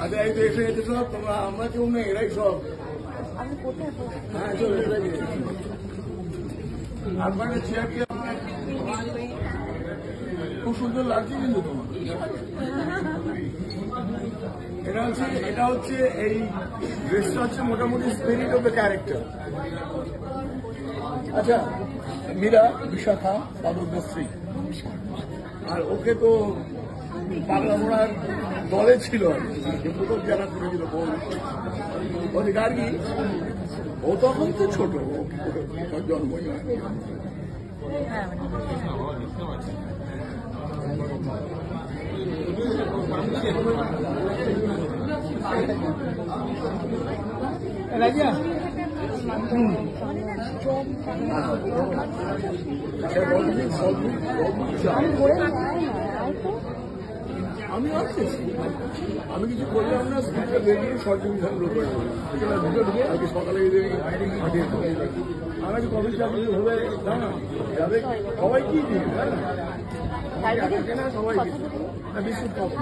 আচ্ছা এই তো এসে গেছে সব, তোমরা আমরা কেউ নেই, এরাই সব। হ্যাঁ চলো আপনাকে চেয়ার কি খুব সুন্দর লাগছে কিন্তু তোমার। এটা হচ্ছে এই ড্রেসটা হচ্ছে মোটামুটি স্পিরিট অফ দ্য ক্যারেক্টার। আচ্ছা মীরা বিশাখা সাধকদের স্ত্রী, আর ওকে তো পাগলা ঘোড়ার দলে ছিল আর কি, প্রথম যারা করেছিল অধিকার কি, ও তখন তো ছোট, ওর জন্মই হয়। রাজিয়া আমি আসতেছি, আমি কিছু করলাম না, স্কুলটা বেরিয়ে সরজমিশন লোক আজকে সকালে আমার কাছে কবে হবে জানা যাবে, সবাই কি দিন সবাই বিস্কুট পাবো।